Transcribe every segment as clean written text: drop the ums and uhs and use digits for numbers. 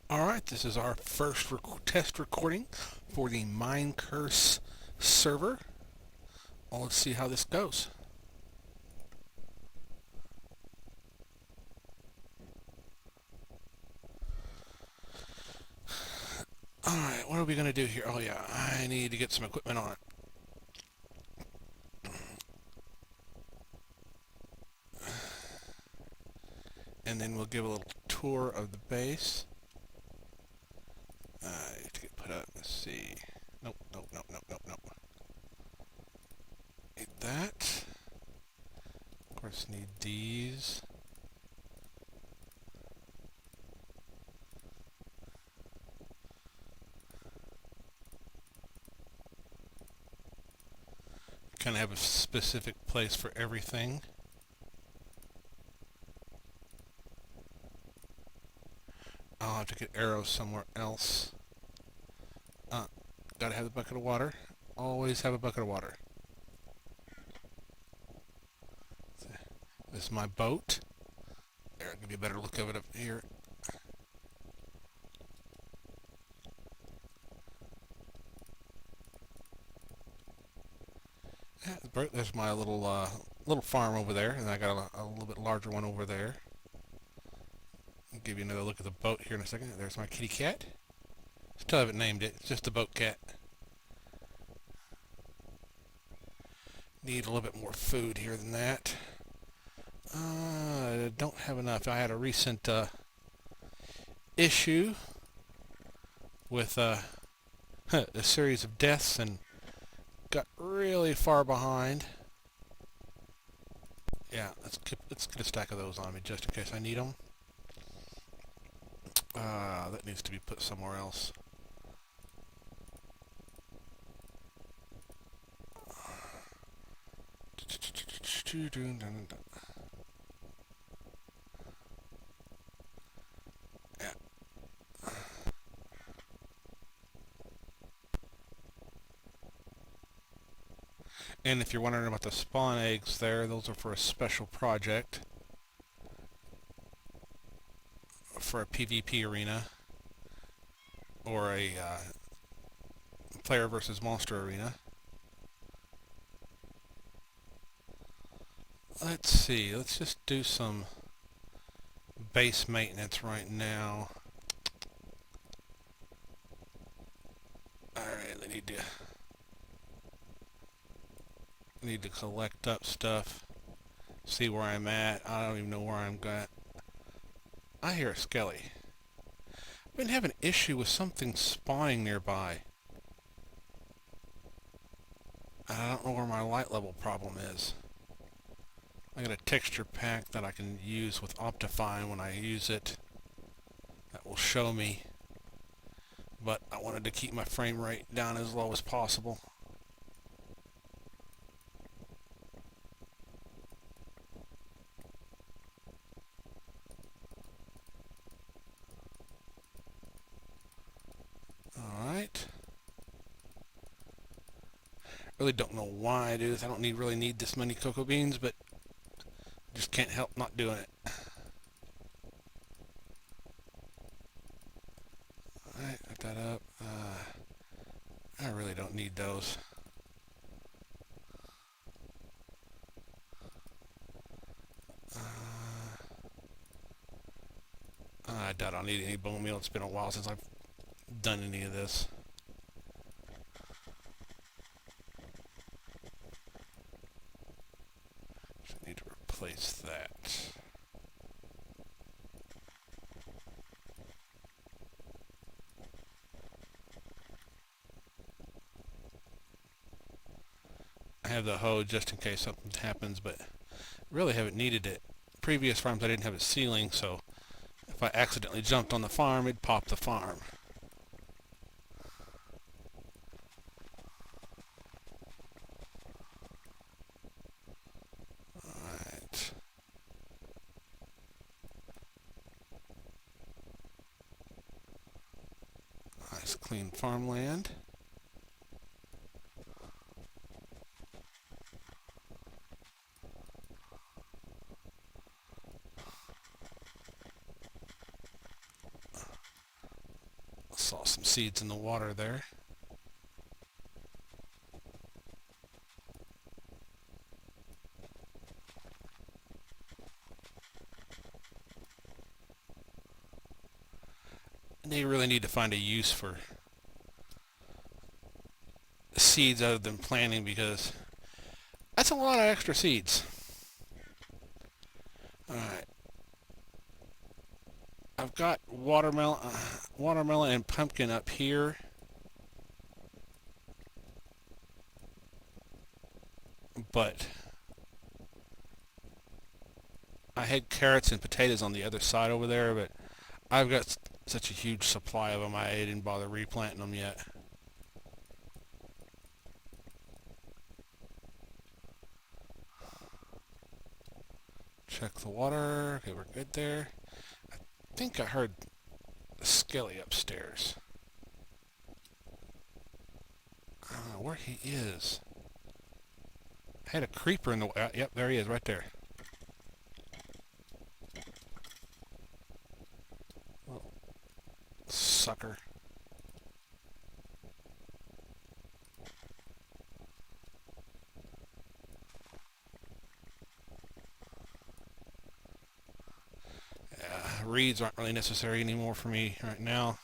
Alright, this is our first test recording for the MineCurse server. Well, let's see how this goes. Alright, what are we going to do here? Oh yeah, I need to get some equipment on it. And then we'll give a little tour of the base. To get put up, let's see. Nope. Need that. Of course, need these. Kind of have a specific place for everything. I'll have to get arrows somewhere else. Gotta have a bucket of water. Always have a bucket of water. This is my boat. There, I'll give you a better look of it up here. There's my little farm over there, and I got a little bit larger one over there. I'll give you another look at the boat here in a second. There's my kitty cat. Still haven't named it. It's just a boat cat. Need a little bit more food here than that. I don't have enough. I had a recent issue with a series of deaths and got really far behind. Yeah, let's get a stack of those on me just in case I need them. That needs to be put somewhere else. Yeah. And if you're wondering about the spawn eggs there, those are for a special project. For a PvP arena. Or a player versus monster arena. Let's see, let's just do some base maintenance right now. Alright, I need to collect up stuff, see where I'm at. I don't even know where I'm at. I hear a skelly. I've been having an issue with something spawning nearby. I don't know where my light level problem is. I got a texture pack that I can use with Optifine when I use it. That will show me. But I wanted to keep my frame rate down as low as possible. Alright. Really don't know why I do this. I don't really need this many cocoa beans, but just can't help not doing it. Alright, got that up. I really don't need those. I doubt I'll need any bone meal. It's been a while since I've done any of this. Just need to replace that. I have the hoe just in case something happens, but really haven't needed it. Previous farms I didn't have a ceiling, so if I accidentally jumped on the farm, it'd pop the farm. Alright. Nice clean farmland. seeds in the water there. They really need to find a use for seeds other than planting, because that's a lot of extra seeds. Alright. I've got watermelon and pumpkin up here. But I had carrots and potatoes on the other side over there, but I've got such a huge supply of them, I didn't bother replanting them yet. Check the water. Okay, we're good there. I think I heard Skelly upstairs. I don't know where he is. I had a creeper in the... yep, there he is, right there. Oh, sucker. Reeds aren't really necessary anymore for me right now.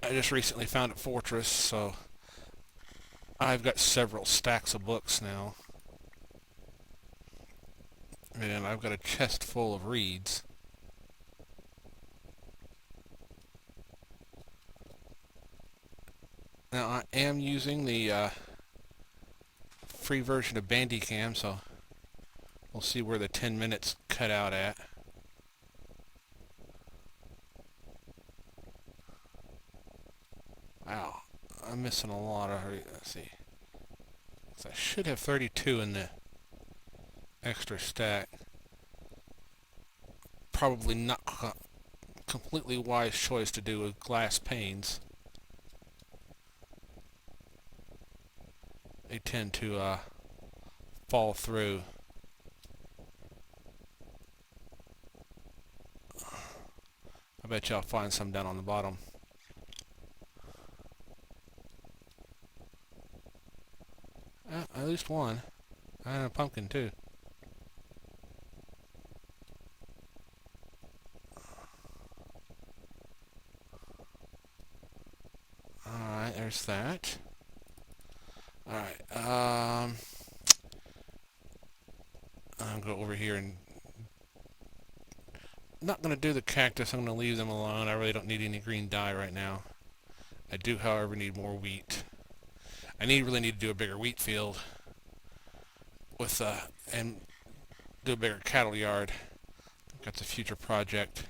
I just recently found a fortress, so I've got several stacks of books now. And I've got a chest full of reeds. Now I am using the free version of Bandicam, so we'll see where the 10 minutes cut out at. Wow, I'm missing a lot of... let's see. So I should have 32 in the extra stack. Probably not completely wise choice to do with glass panes. They tend to fall through. I bet you I'll find some down on the bottom. At least one. And a pumpkin too. Alright, there's that. Alright, I'll go over here and... not going to do the cactus, I'm going to leave them alone. I really don't need any green dye right now. I do, however, need more wheat. I really need to do a bigger wheat field with and do a bigger cattle yard. That's a future project.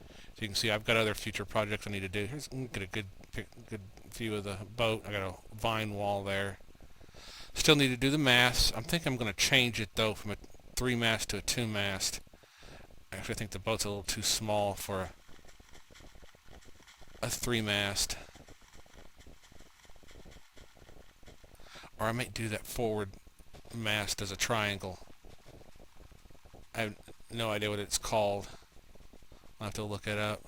So you can see I've got other future projects I need to do. Here's get a good view of the boat. I got a vine wall there. Still need to do the masts. I think I'm going to change it though from a 3-mast to a 2-mast. Actually, I think the boat's a little too small for a 3-mast. Or I might do that forward mast as a triangle. I have no idea what it's called. I'll have to look it up.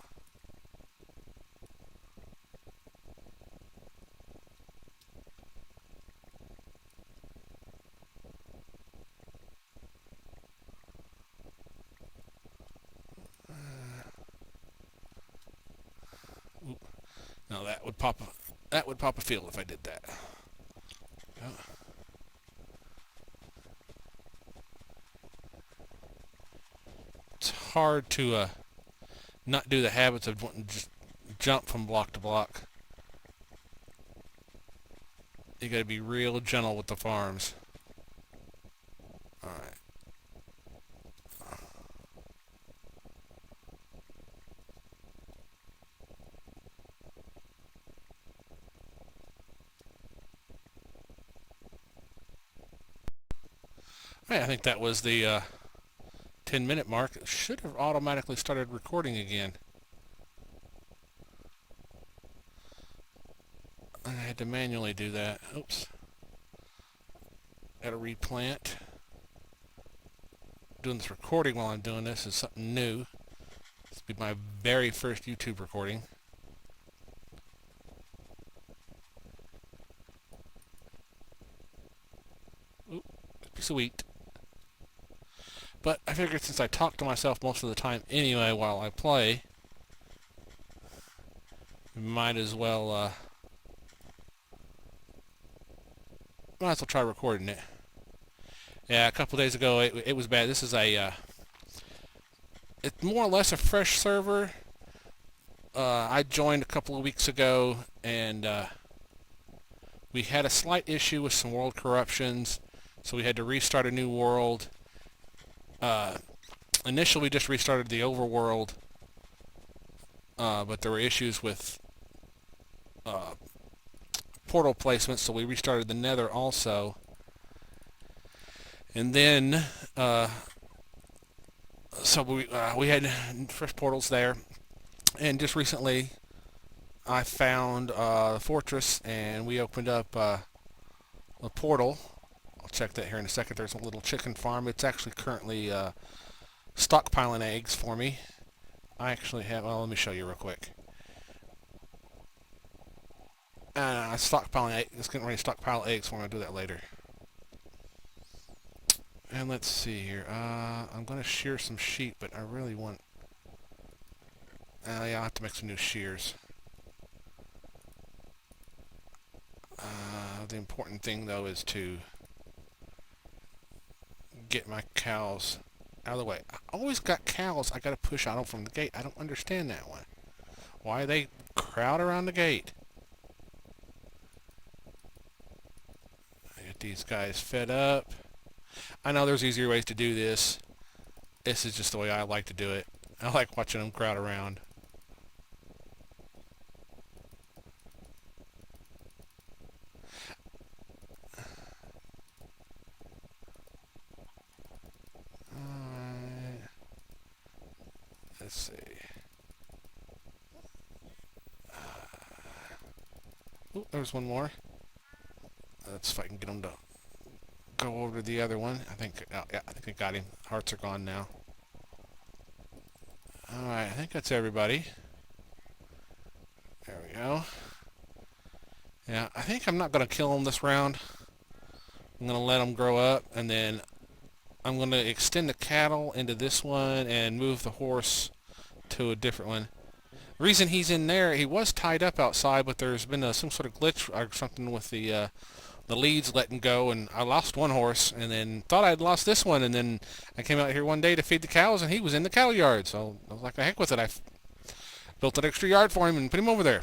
No, that would pop a field if I did that. It's hard to not do the habits of wanting to just jump from block to block. You gotta be real gentle with the farms. Alright. Hey, I think that was the 10-minute mark. It should have automatically started recording again. I had to manually do that. Oops. Gotta replant. Doing this recording while I'm doing this is something new. This will be my very first YouTube recording. sweet. But I figured since I talk to myself most of the time anyway while I play, might as well try recording it. Yeah, a couple days ago it was bad. This is it's more or less a fresh server. I joined a couple of weeks ago, and we had a slight issue with some world corruptions, so we had to restart a new world. Initially, we just restarted the overworld, but there were issues with portal placement, so we restarted the nether also. And then, so we had fresh portals there, and just recently I found a fortress, and we opened up a portal. I'll check that here in a second. There's a little chicken farm. It's actually currently stockpiling eggs for me. I actually have, well, let me show you real quick. Stockpiling eggs. It's getting ready to stockpile eggs for me. I'll do that later. And let's see here. I'm going to shear some sheep, but I really want... yeah, I'll have to make some new shears. The important thing, though, is to get my cows out of the way. I always got cows I got to push out from the gate. I don't understand that one. Why they crowd around the gate? I get these guys fed up. I know there's easier ways to do this. This is just the way I like to do it. I like watching them crowd around. Alright. Let's see. Oh, there's one more. Let's see if I can get them to go over to the other one. I think, oh, yeah, I think I got him. Hearts are gone now. Alright, I think that's everybody. There we go. Yeah, I think I'm not going to kill them this round. I'm going to let them grow up, and then I'm going to extend the cattle into this one and move the horse to a different one. The reason he's in there, he was tied up outside, but there's been some sort of glitch or something with the leads letting go, and I lost one horse, and then thought I'd lost this one, and then I came out here one day to feed the cows, and he was in the cattle yard, so I was like, the heck with it. I built an extra yard for him and put him over there.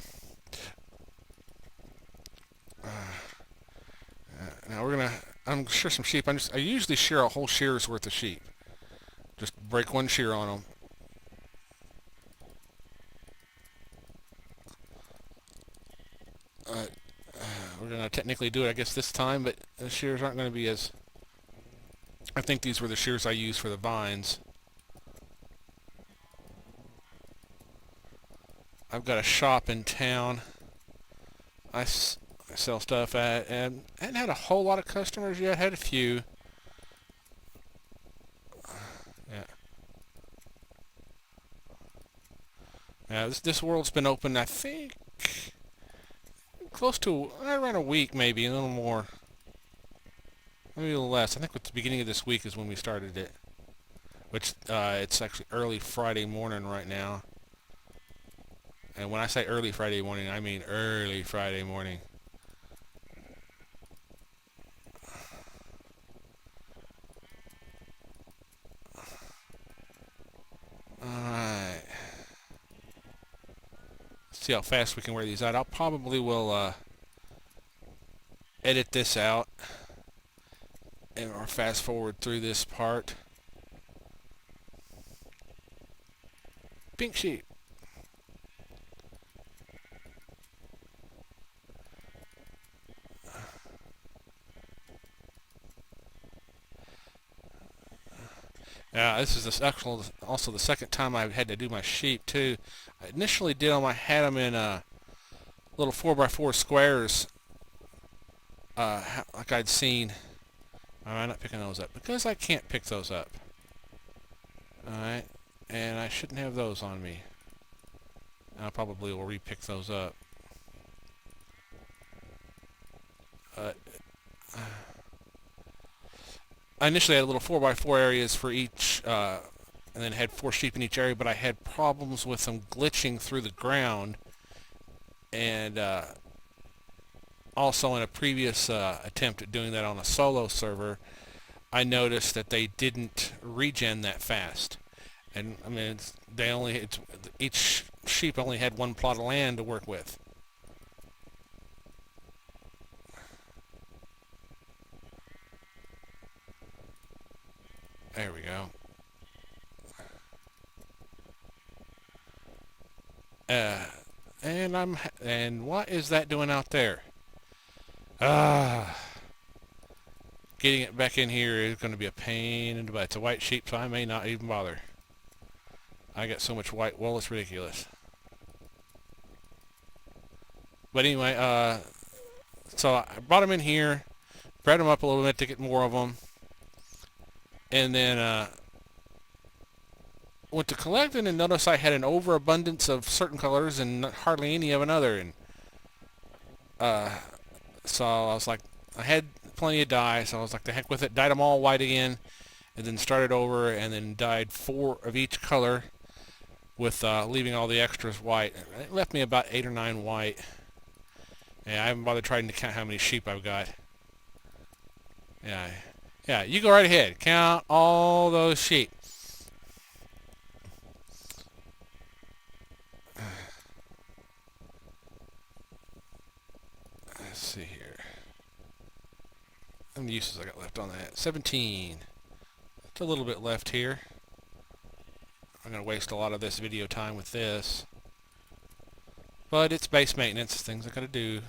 Now I'm shear some sheep. I usually shear a whole shear's worth of sheep. Just break one shear on them. We're going to technically do it, I guess, this time, but the shears aren't going to be as... I think these were the shears I used for the vines. I've got a shop in town I sell stuff at, and I hadn't had a whole lot of customers yet. Had a few. Yeah. Yeah, this world's been open, I think, close to around a week, maybe a little more, maybe a little less. I think at the beginning of this week is when we started it, which it's actually early Friday morning right now. And when I say early Friday morning, I mean early Friday morning. Alright. See how fast we can wear these out. I'll probably will edit this out or fast forward through this part. Pink sheep. This is also the second time I've had to do my sheep too. I initially did them. I had them in little 4x4 squares, like I'd seen. I'm not picking those up because I can't pick those up. Alright, and I shouldn't have those on me. I probably will re-pick those up. I initially had little 4x4 areas for each, and then had 4 sheep in each area, but I had problems with them glitching through the ground, and also in a previous attempt at doing that on a solo server, I noticed that they didn't regen that fast. And I mean, each sheep only had one plot of land to work with. There we go. Uh, and what is that doing out there? Ah, getting it back in here is going to be a pain in the butt. It's a white sheep, so I may not even bother. I got so much white wool, it's ridiculous. But anyway, so I brought them in here, bred them up a little bit to get more of them, and then went to collecting and noticed I had an overabundance of certain colors and hardly any of another. And uh, so I was like, I had plenty of dye, so I was like, the heck with it, dyed them all white again, and then started over and then dyed 4 of each color with leaving all the extras white. It left me about 8 or 9 white. Yeah, I haven't bothered trying to count how many sheep I've got. Yeah, yeah, you go right ahead. Count all those sheep. Let's see here. How many uses I got left on that? 17. It's a little bit left here. I'm going to waste a lot of this video time with this. But it's base maintenance, things I got to do.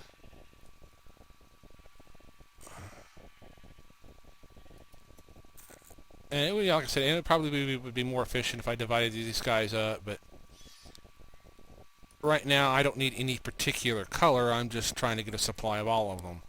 And it would, like I said, it probably would be more efficient if I divided these guys up, but right now I don't need any particular color, I'm just trying to get a supply of all of them.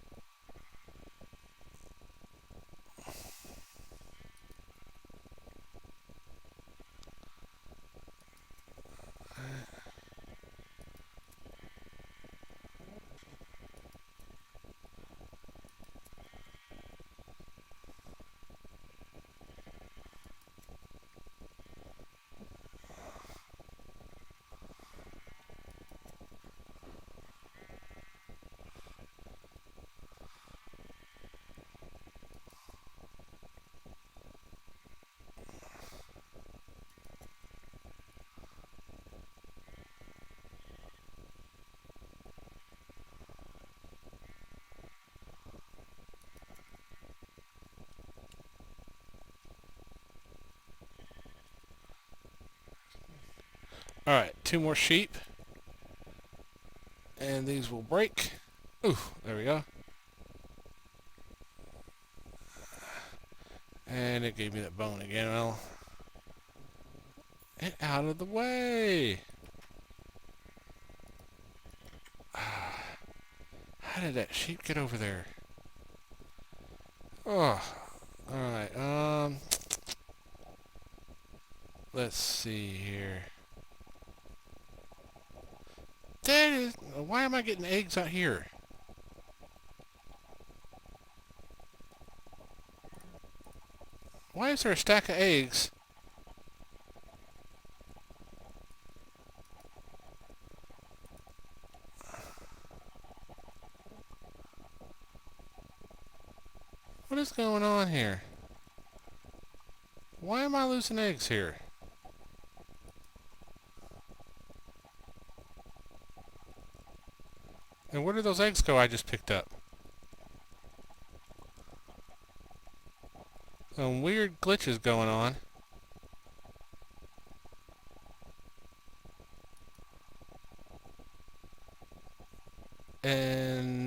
Alright, 2 more sheep. And these will break. Ooh, there we go. And it gave me that bone again. Well, get out of the way. How did that sheep get over there? Oh, alright, let's see here. That is, why am I getting eggs out here? Why is there a stack of eggs? What is going on here? Why am I losing eggs here? And where did those eggs go I just picked up? Some weird glitches going on. And